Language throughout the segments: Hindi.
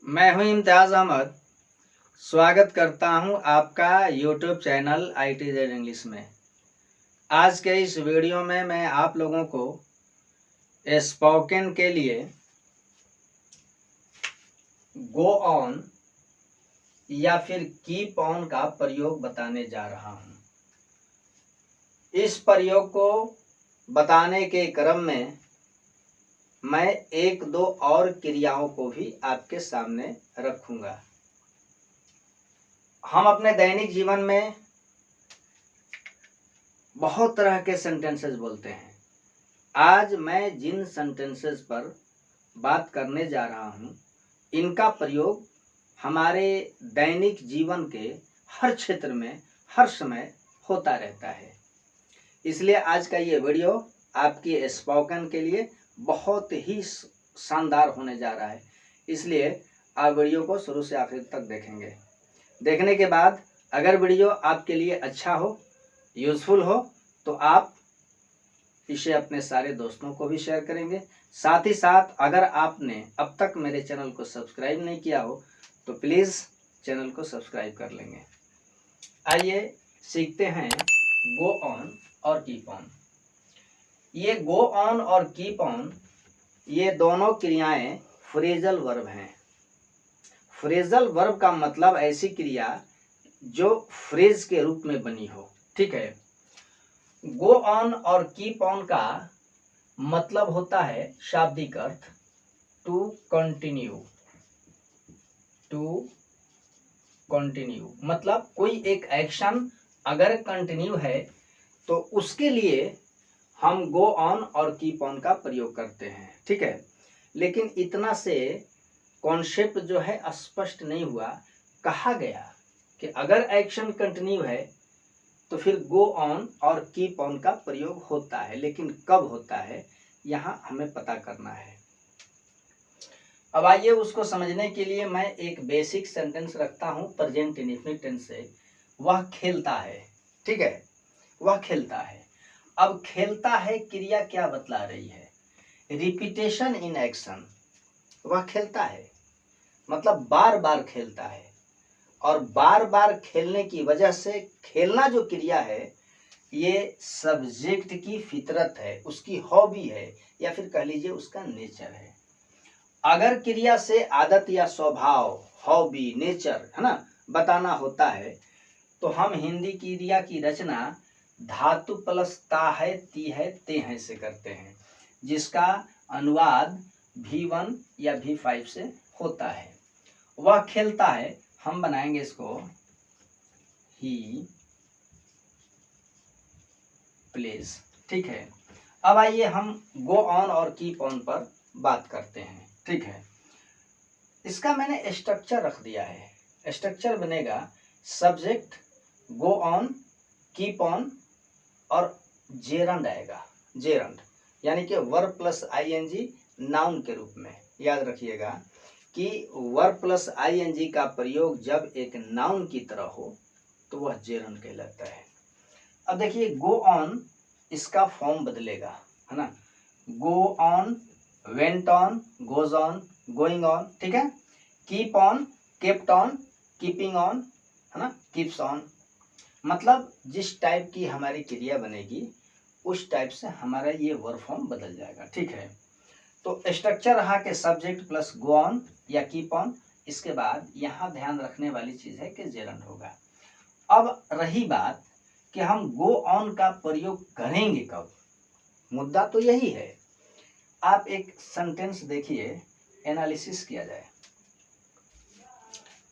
मैं हूं इम्तियाज़ अहमद। स्वागत करता हूं आपका यूट्यूब चैनल ITZ इंग्लिश में। आज के इस वीडियो में मैं आप लोगों को स्पोकन के लिए गो ऑन या फिर कीप ऑन का प्रयोग बताने जा रहा हूं। इस प्रयोग को बताने के क्रम में मैं एक दो और क्रियाओं को भी आपके सामने रखूंगा। हम अपने दैनिक जीवन में बहुत तरह के सेंटेंसेस बोलते हैं। आज मैं जिन सेंटेंसेस पर बात करने जा रहा हूं, इनका प्रयोग हमारे दैनिक जीवन के हर क्षेत्र में हर समय होता रहता है। इसलिए आज का ये वीडियो आपकी स्पोकन के लिए बहुत ही शानदार होने जा रहा है। इसलिए आप वीडियो को शुरू से आखिर तक देखेंगे। देखने के बाद अगर वीडियो आपके लिए अच्छा हो, यूजफुल हो, तो आप इसे अपने सारे दोस्तों को भी शेयर करेंगे। साथ ही साथ अगर आपने अब तक मेरे चैनल को सब्सक्राइब नहीं किया हो तो प्लीज़ चैनल को सब्सक्राइब कर लेंगे। आइए सीखते हैं गो ऑन और कीप ऑन। ये गो ऑन और कीप ऑन ये दोनों क्रियाएं फ्रेजल वर्ब हैं। फ्रेजल वर्ब का मतलब ऐसी क्रिया जो फ्रेज के रूप में बनी हो। ठीक है। गो ऑन और कीप ऑन का मतलब होता है शाब्दिक अर्थ टू कंटिन्यू। टू कंटिन्यू मतलब कोई एक एक्शन अगर कंटिन्यू है तो उसके लिए हम गो ऑन और कीप ऑन का प्रयोग करते हैं। ठीक है। लेकिन इतना से कॉन्सेप्ट जो है स्पष्ट नहीं हुआ। कहा गया कि अगर एक्शन कंटिन्यू है तो फिर गो ऑन और कीप ऑन का प्रयोग होता है, लेकिन कब होता है यहां हमें पता करना है। अब आइए उसको समझने के लिए मैं एक बेसिक सेंटेंस रखता हूं प्रेजेंट इंडेफिनिट टेंस से। वह खेलता है। ठीक है। वह खेलता है। अब खेलता है क्रिया क्या बतला रही है? Repetition in action. वह खेलता है मतलब बार बार खेलता है, और बार बार खेलने की वजह से खेलना जो क्रिया है ये सब्जेक्ट की फितरत है, उसकी हॉबी है, या फिर कह लीजिए उसका नेचर है। अगर क्रिया से आदत या स्वभाव, हॉबी, नेचर है ना बताना होता है तो हम हिंदी क्रिया की रचना धातु प्लस ता है, ती है, ते हैं से करते हैं, जिसका अनुवाद V1 या V5 से होता है। वह खेलता है, हम बनाएंगे इसको ही प्लेस। ठीक है। अब आइए हम गो ऑन और कीप ऑन पर बात करते हैं। ठीक है। इसका मैंने स्ट्रक्चर रख दिया है। स्ट्रक्चर बनेगा subject, go on, keep on और जेरंड आएगा। जेरंड यानी कि वर्ब प्लस ING नाउन के रूप में। याद रखिएगा कि वर्ब प्लस ING का प्रयोग जब एक नाउन की तरह हो तो वह जेरंड कहलाता है। अब देखिए गो ऑन इसका फॉर्म बदलेगा, है ना। Go on, went on, goes on, going on. ठीक है। Keep on, kept on, keeping on, है ना, कीप्स ऑन। मतलब जिस टाइप की हमारी क्रिया बनेगी उस टाइप से हमारा ये वर्ब फॉर्म बदल जाएगा। ठीक है। तो स्ट्रक्चर रहा कि सब्जेक्ट प्लस गो ऑन या कीप ऑन। इसके बाद यहाँ ध्यान रखने वाली चीज है कि जेरंड होगा। अब रही बात कि हम गो ऑन का प्रयोग करेंगे कब, मुद्दा तो यही है। आप एक सेंटेंस देखिए, एनालिसिस किया जाए।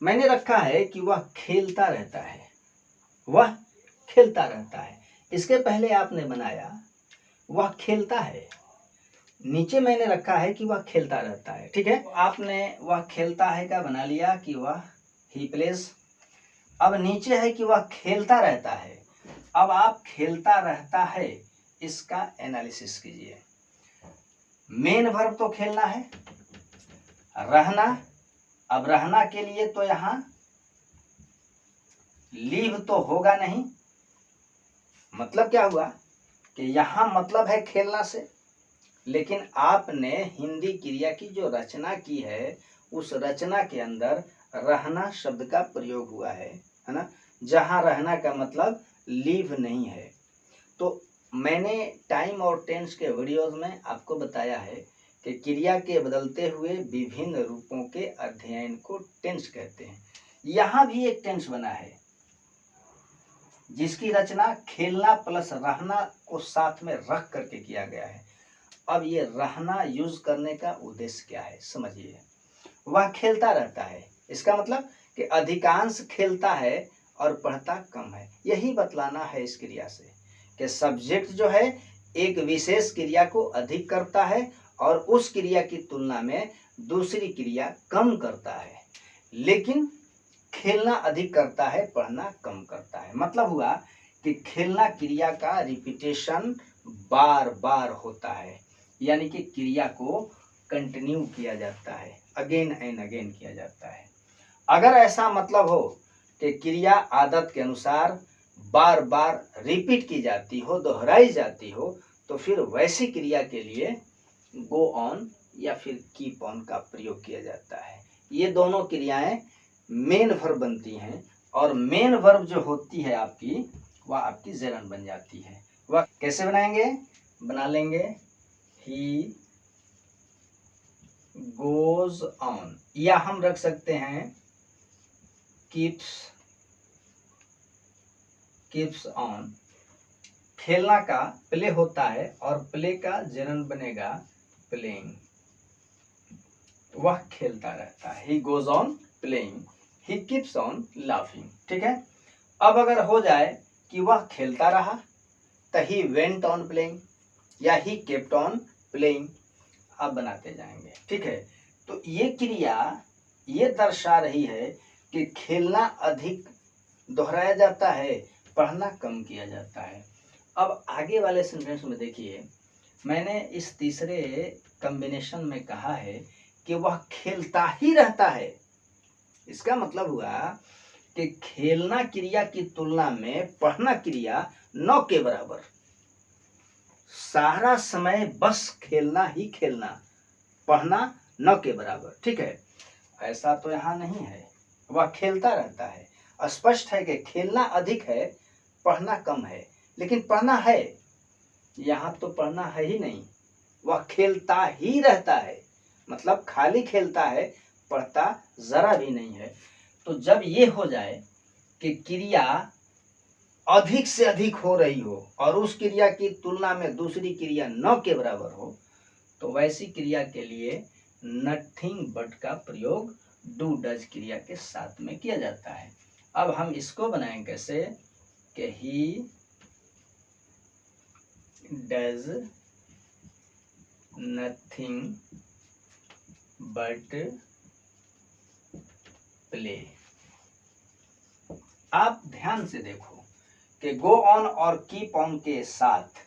मैंने रखा है कि वह खेलता रहता है। वह खेलता रहता है। इसके पहले आपने बनाया वह खेलता है। नीचे मैंने रखा है कि वह खेलता रहता है। ठीक है। आपने वह खेलता है का बना लिया कि वह ही प्लेस। अब नीचे है कि वह खेलता रहता है। अब आप खेलता रहता है इसका एनालिसिस कीजिए। मेन वर्ब तो खेलना है, रहना। अब रहना के लिए तो यहां लीव तो होगा नहीं। मतलब क्या हुआ कि यहां मतलब है खेलना से, लेकिन आपने हिंदी क्रिया की जो रचना की है उस रचना के अंदर रहना शब्द का प्रयोग हुआ है ना, जहां रहना का मतलब लिव नहीं है। तो मैंने टाइम और टेंस के वीडियोज में आपको बताया है कि क्रिया के बदलते हुए विभिन्न रूपों के अध्ययन को टेंस कहते हैं। यहाँ भी एक टेंस बना है जिसकी रचना खेलना प्लस रहना को साथ में रख करके किया गया है। अब ये रहना यूज करने का उद्देश्य क्या है समझिए। वह खेलता रहता है, इसका मतलब कि अधिकांश खेलता है और पढ़ता कम है। यही बतलाना है इस क्रिया से कि सब्जेक्ट जो है एक विशेष क्रिया को अधिक करता है और उस क्रिया की तुलना में दूसरी क्रिया कम करता है, लेकिन खेलना अधिक करता है, पढ़ना कम करता है। मतलब हुआ कि खेलना क्रिया का रिपीटेशन बार बार होता है, यानी कि क्रिया को कंटिन्यू किया जाता है, अगेन एंड अगेन किया जाता है। अगर ऐसा मतलब हो कि क्रिया आदत के अनुसार बार बार रिपीट की जाती हो, दोहराई जाती हो, तो फिर वैसी क्रिया के लिए गो ऑन या फिर कीप ऑन का प्रयोग किया जाता है। ये दोनों क्रियाएं मेन वर्ब बनती हैं और मेन वर्ब जो होती है आपकी, वह आपकी जेरन बन जाती है। वह कैसे बनाएंगे, बना लेंगे ही गोज ऑन, या हम रख सकते हैं कीप्स ऑन। खेलना का प्ले होता है और प्ले का जेरन बनेगा प्लेइंग। वह खेलता रहता है, he goes on playing, he keeps on laughing. ठीक है। अब अगर हो जाए कि वह खेलता रहा तो ही वेंट ऑन प्लेइंग या ही केप्ट ऑन प्लेइंग। अब बनाते जाएंगे। ठीक है। तो ये क्रिया ये दर्शा रही है कि खेलना अधिक दोहराया जाता है, पढ़ना कम किया जाता है। अब आगे वाले सेंटेंस में देखिए, मैंने इस तीसरे कॉम्बिनेशन में कहा है कि वह खेलता ही रहता है। इसका मतलब हुआ कि खेलना क्रिया की तुलना में पढ़ना क्रिया न के बराबर, सारा समय बस खेलना ही खेलना, पढ़ना न के बराबर। ठीक है। ऐसा तो यहाँ नहीं है, वह खेलता रहता है। स्पष्ट है कि खेलना अधिक है, पढ़ना कम है, लेकिन पढ़ना है, यहाँ तो पढ़ना है ही नहीं, वह खेलता ही रहता है, मतलब खाली खेलता है, पढ़ता जरा भी नहीं है। तो जब ये हो जाए कि क्रिया अधिक से अधिक हो रही हो और उस क्रिया की तुलना में दूसरी क्रिया न के बराबर हो, तो वैसी क्रिया के लिए नथिंग बट का प्रयोग डू डज क्रिया के साथ में किया जाता है। अब हम इसको बनाएंगे कैसे कि he does nothing but play. आप ध्यान से देखो कि गो ऑन और कीप ऑन के साथ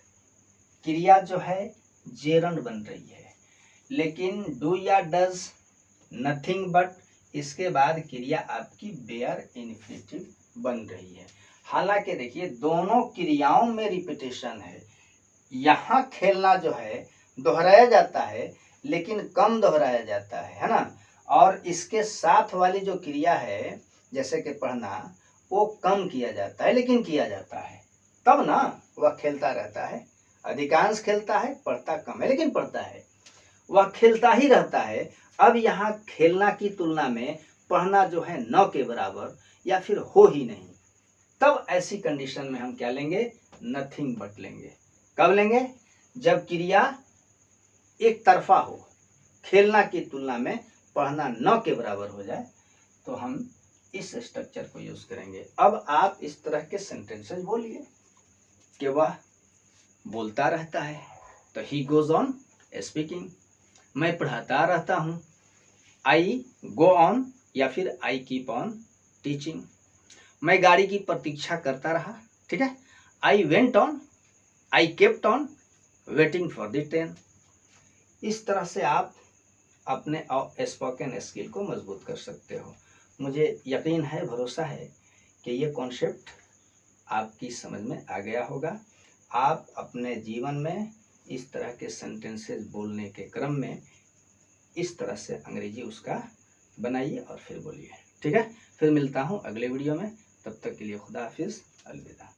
क्रिया जो है जेरंड बन रही है, लेकिन डू या डज नथिंग बट इसके बाद क्रिया आपकी बेयर इन्फिनिटिव बन रही है। हालांकि देखिए दोनों क्रियाओं में रिपीटेशन है। यहाँ खेलना जो है दोहराया जाता है, लेकिन कम दोहराया जाता है ना। और इसके साथ वाली जो क्रिया है जैसे कि पढ़ना, वो कम किया जाता है, लेकिन किया जाता है, तब ना वह खेलता रहता है। अधिकांश खेलता है, पढ़ता कम है, लेकिन पढ़ता है। वह खेलता ही रहता है। अब यहाँ खेलना की तुलना में पढ़ना जो है न के बराबर या फिर हो ही नहीं, तब ऐसी कंडीशन में हम क्या लेंगे, नथिंग बट लेंगे। कब लेंगे, जब क्रिया एक तरफा हो, खेलना की तुलना में पढ़ना न के बराबर हो जाए, तो हम इस स्ट्रक्चर को यूज करेंगे। अब आप इस तरह के सेंटेंसेस बोलिए कि वह बोलता रहता है, तो ही गोज ऑन स्पीकिंग। मैं पढ़ाता रहता हूँ, आई गो ऑन या फिर आई कीप ऑन टीचिंग। मैं गाड़ी की प्रतीक्षा करता रहा, ठीक है, I went on, I kept on waiting for the train. इस तरह से आप अपने स्पोकन स्किल को मजबूत कर सकते हो। मुझे यकीन है, भरोसा है कि ये कॉन्सेप्ट आपकी समझ में आ गया होगा। आप अपने जीवन में इस तरह के सेंटेंसेस बोलने के क्रम में इस तरह से अंग्रेजी उसका बनाइए और फिर बोलिए। ठीक है, फिर मिलता हूँ अगले वीडियो में, तब तक के लिए खुदा हाफिज़, अलविदा।